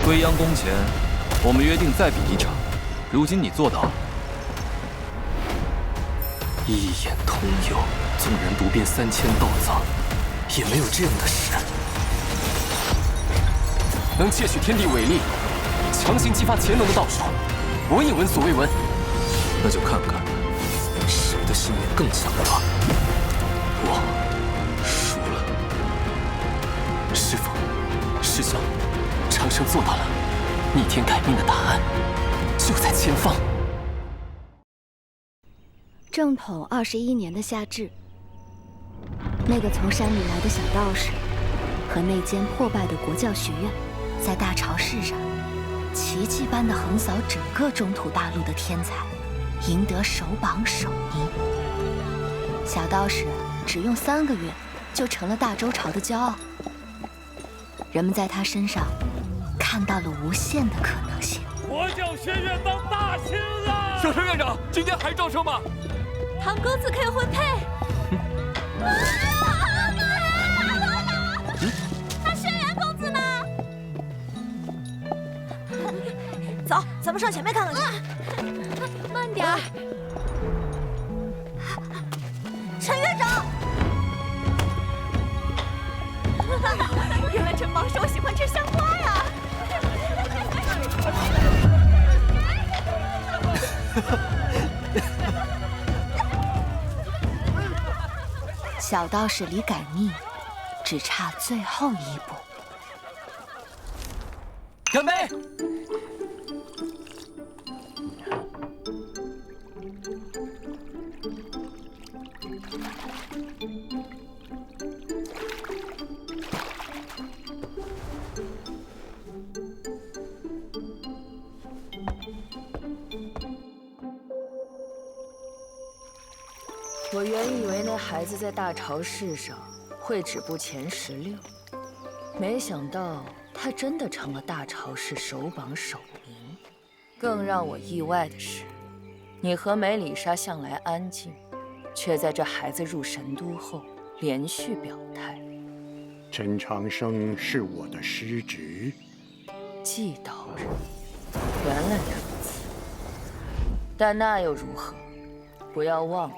未央宫前，我们约定再比一场，如今你做到了。一眼通幽，纵然读遍3000道藏，也没有这样的事。能窃取天地伟力，强行激发潜能的道手，闻一闻所未闻。那就看看谁的信念更强大。我输了。师父，师兄，长生做到了，逆天改命的答案就在前方。正统21年的夏至，那个从山里来的小道士和那间破败的国教学院，在大潮市上奇迹般的横扫整个中土大陆的天才，赢得首榜首名。小道士只用3个月就成了大周朝的骄傲，人们在他身上看到了无限的可能性。国教学院当大清了！小陈院长，今天还招生吗？堂公子可以婚配。那轩辕公子呢？走，咱们上前面看看去。慢点儿。陈院长，原来陈帮手喜欢吃香瓜呀！小道士离改命只差最后一步。干杯！我原以为那孩子在大潮市上会止步前16，没想到他真的成了大潮市首榜首名。更让我意外的是，你和梅里莎向来安静，却在这孩子入神都后连续表态。陈长生是我的师侄，季道人，原来如此。但那又如何？不要忘了。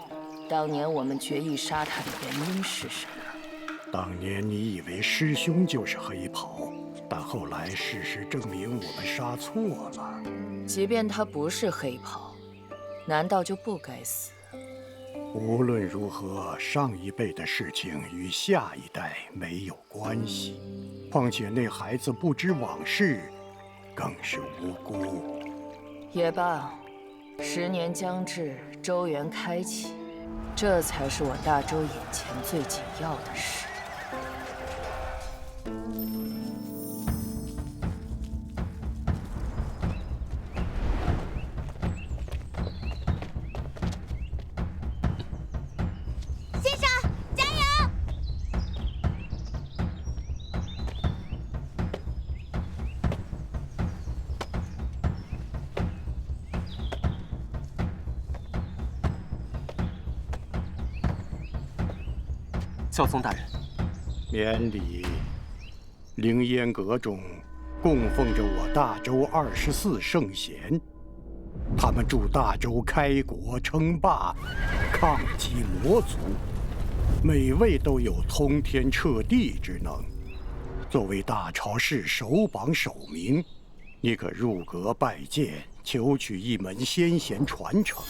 当年我们决意杀他的原因是什么？当年你以为师兄就是黑袍，但后来事实证明我们杀错了。即便他不是黑袍，难道就不该死？无论如何，上一辈的事情与下一代没有关系。况且那孩子不知往事，更是无辜。也罢，10年将至，周元开启。这才是我大周眼前最紧要的事。先生，加油！教宗大人，免礼。凌烟阁中供奉着我大周24圣贤，他们助大周开国称霸，抗击魔族，每位都有通天彻地之能。作为大潮市首榜首名，你可入阁拜见，求取一门先贤传承，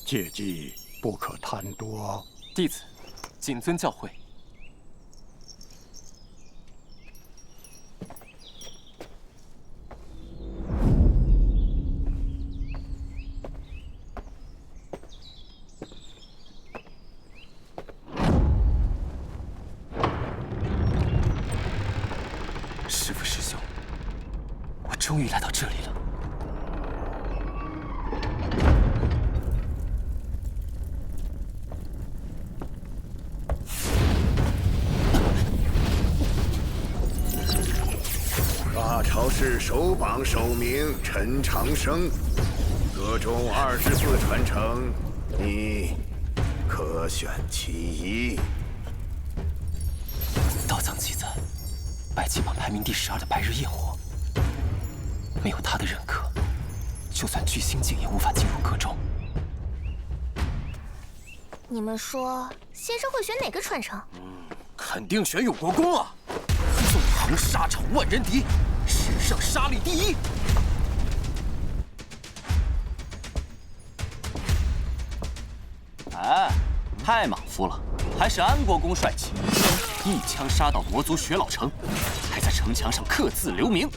切记不可贪多。弟子谨遵教诲。师父师兄，我终于来到这里了。大潮市首榜首名陈长生，阁中24传承，你可选其一。道藏记载，白起榜排名第12的白日焰火，没有他的认可，就算巨星境也无法进入阁中。你们说，先生会选哪个传承？肯定选有国公啊！纵横沙场万人敌，史上杀力第一。哎，太莽夫了，还是安国公帅气，一枪杀倒魔族雪老城，还在城墙上刻字留名。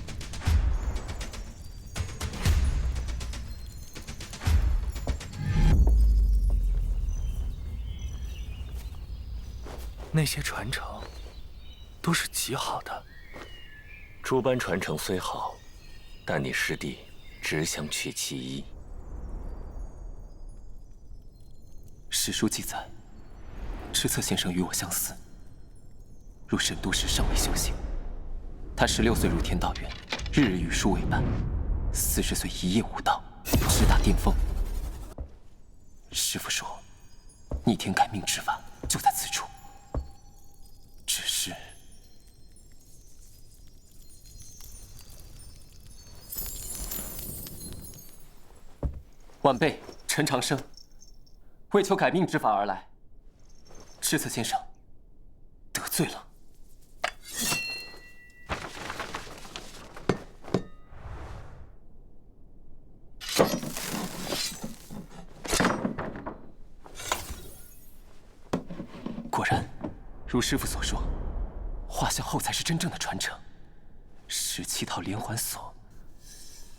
那些传承都是极好的。诸般传承虽好，但你师弟只想取其一。史书记载，赤策先生与我相似，入神都时尚未修行。他16岁入天道院，日日与书为伴，40岁一夜悟道，直达巅峰。师父说，逆天改命之法就在此处。只是，晚辈陈长生为求改命之法而来，赤策先生得罪了。果然，如师父所说，画像后才是真正的传承。17套连环锁，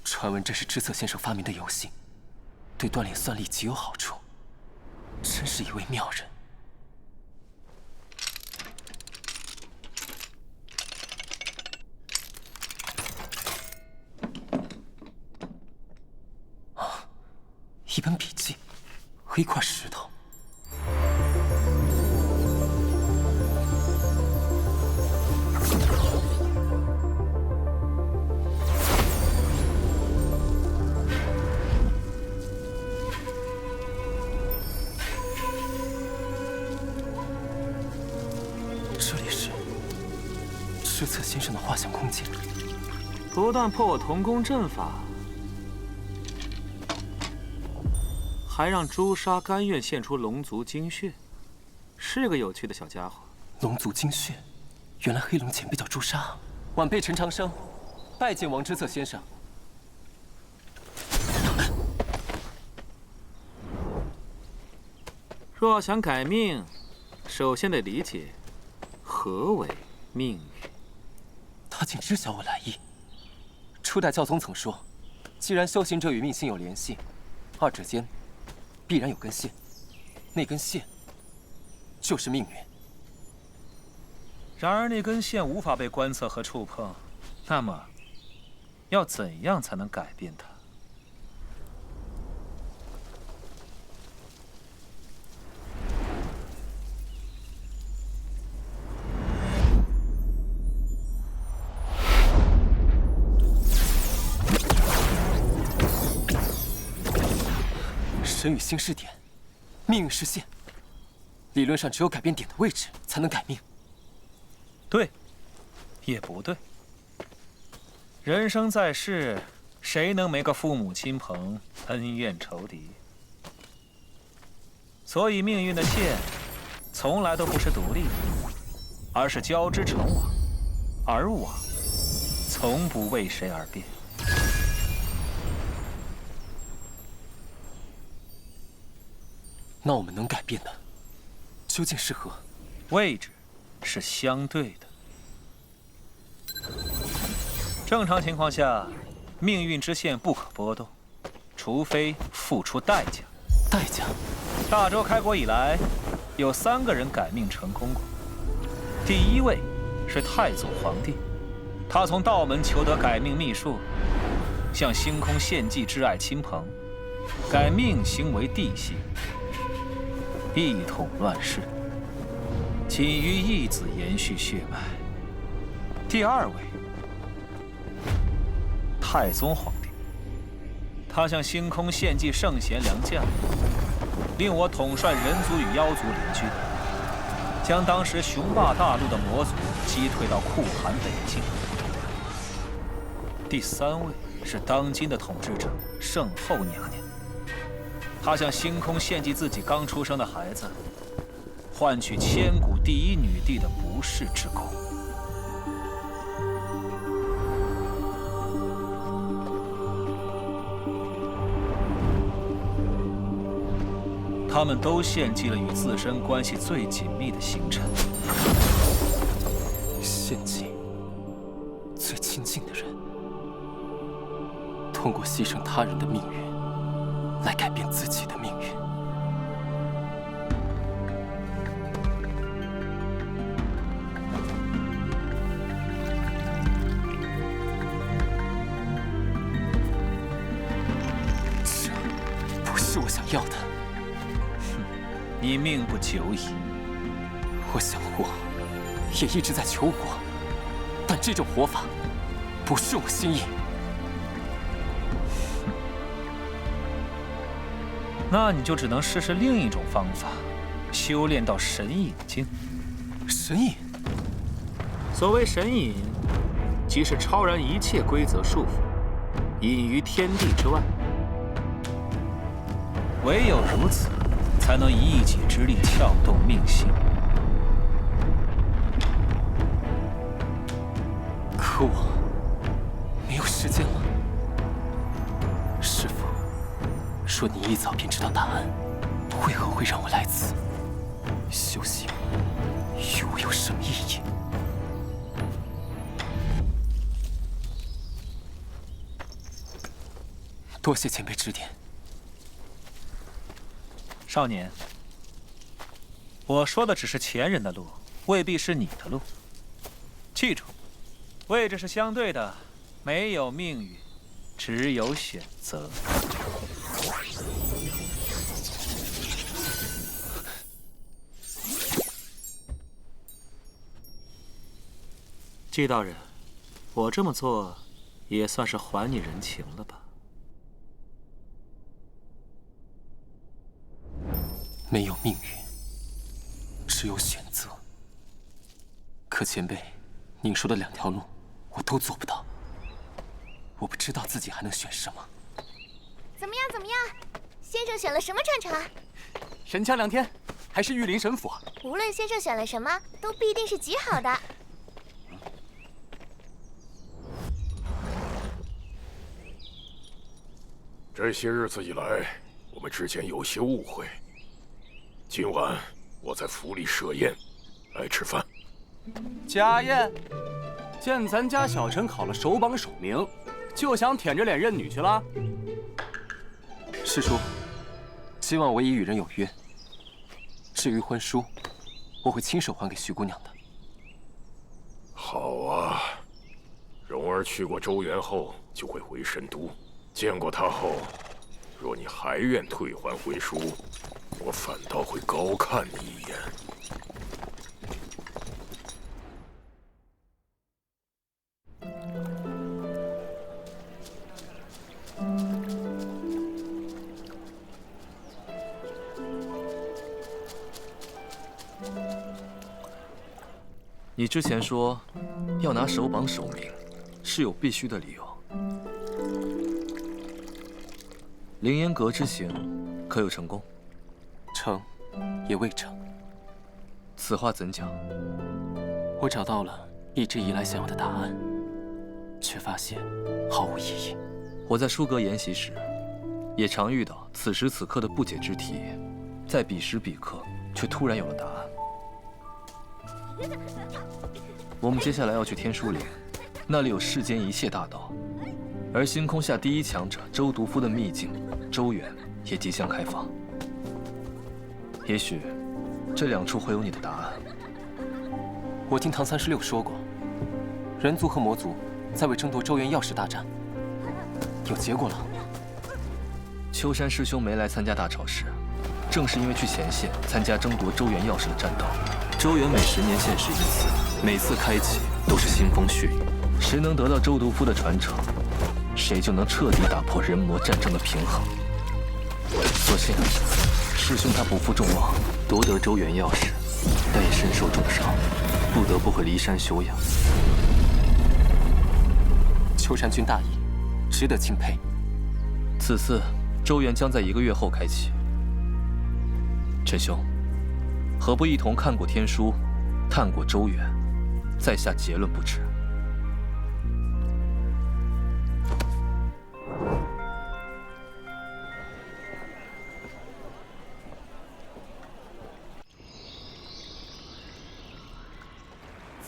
传闻这是知策先生发明的游戏，对锻炼算力极有好处，真是一位妙人。啊，一本笔记和一块石头。知策先生的画像空间，不但破我童宫阵法，还让朱砂甘愿献出龙族精血，是个有趣的小家伙。龙族精血，原来黑龙前辈叫朱砂。晚辈陈长生，拜见王知策先生。若想改命，首先得理解何为命运。他竟知晓我来意。初代教宗曾说，既然修行者与命星有联系，二者间必然有根线，那根线就是命运。然而那根线无法被观测和触碰，那么要怎样才能改变它？神与星是点，命运是线。理论上，只有改变点的位置，才能改命。对，也不对。人生在世，谁能没个父母亲朋、恩怨仇敌？所以命运的线，从来都不是独立的，而是交织成网，而网从不为谁而变。那我们能改变的，究竟是何？位置是相对的。正常情况下，命运之线不可波动，除非付出代价。代价？大周开国以来，有3个人改命成功过。第1位是太祖皇帝，他从道门求得改命秘术，向星空献祭挚爱亲朋，改命星为地星。一统乱世，仅于义子延续血脉。第2位，太宗皇帝，他向星空献祭圣贤良将，令我统帅人族与妖族联军，将当时雄霸大陆的魔族击退到酷寒北境。第3位是当今的统治者圣后娘娘。她向星空献祭自己刚出生的孩子，换取千古第一女帝的不世之功。他们都献祭了与自身关系最紧密的星辰。献祭最亲近的人，通过牺牲他人的命运，来改变自己的命运。这不是我想要的。你命不久矣。我想活，也一直在求活，但这种活法不是我心意。那你就只能试试另一种方法，修炼到神隐境。神隐？所谓神隐，即是超然一切规则束缚，隐于天地之外。唯有如此，才能以一己之力撬动命性。可我没有时间了。师父说你一早便知道答案，为何会让我来此？修行与我有什么意义？多谢前辈指点。少年，我说的只是前人的路，未必是你的路。记住，位置是相对的，没有命运，只有选择。季道人，我这么做，也算是还你人情了吧？没有命运，只有选择。可前辈，您说的2条路，我都做不到。我不知道自己还能选什么。怎么样？怎么样？先生选了什么传承？神枪2天，还是玉林神斧。无论先生选了什么，都必定是极好的。这些日子以来，我们之间有些误会。今晚我在府里设宴，来吃饭。家宴？见咱家小臣考了首榜首名，就想舔着脸认女去了？师叔，今晚我已与人有约。至于婚书，我会亲手还给徐姑娘的。好啊，蓉儿去过周原后就会回神都，见过她后，若你还愿退还婚书，我反倒会高看你一眼。你之前说要拿首榜首名，是有必须的理由。凌烟阁之行，可有成功？成，也未成。此话怎讲？我找到了一直以来想要的答案，却发现毫无意义。我在书阁研习时，也常遇到此时此刻的不解之题，在彼时彼刻却突然有了答案。我们接下来要去天书岭，那里有世间一切大道，而星空下第一强者周毒夫的秘境周原也即将开放。也许这2处会有你的答案。我听唐36说过，人族和魔族在为争夺周原钥匙大战，有结果了。秋山师兄没来参加大潮时，正是因为去前线参加争夺周原钥匙的战斗。周原每10年现世一次，每次开启都是腥风血雨。谁能得到周毒夫的传承，谁就能彻底打破人魔战争的平衡。所幸师兄他不负众望，夺得周原钥匙，但也身受重伤，不得不回骊山休养。秋山君大义，值得钦佩。此次周原将在1个月后开启。陈兄，何不一同看过天书，探过周原，再下结论不迟？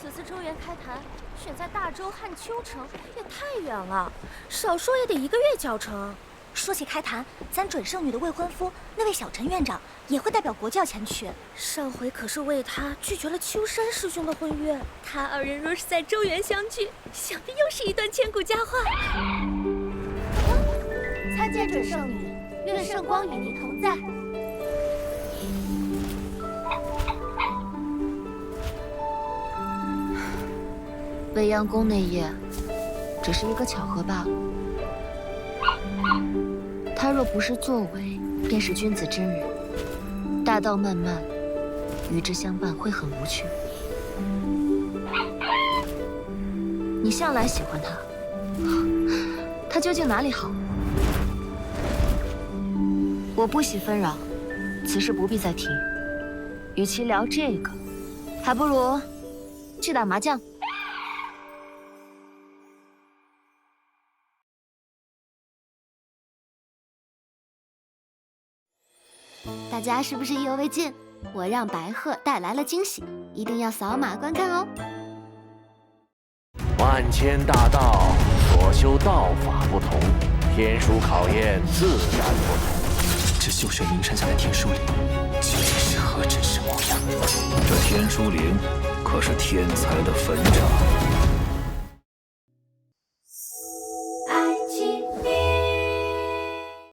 此次周原开坛选在大周汉丘城，也太远了，少说也得1个月脚程。说起开坛，咱准圣女的未婚夫那位小陈院长也会代表国教前去。上回可是为他拒绝了秋山师兄的婚约，他2人若是在周原相聚，想必又是一段千古佳话。参见准圣女，愿圣光与您同在。未央宫那夜，只是一个巧合罢了。他若不是作为，便是君子之人。大道漫漫，与之相伴会很无趣。你向来喜欢他，他究竟哪里好？我不喜纷扰，此事不必再提。与其聊这个，还不如去打麻将。大家是不是意犹未尽？我让白鹤带来了惊喜，一定要扫码观看哦！万千大道，所修道法不同，天书考验自然不同。这秀水名山下的天书灵，究竟是何真实模样？这天书灵可是天才的坟场。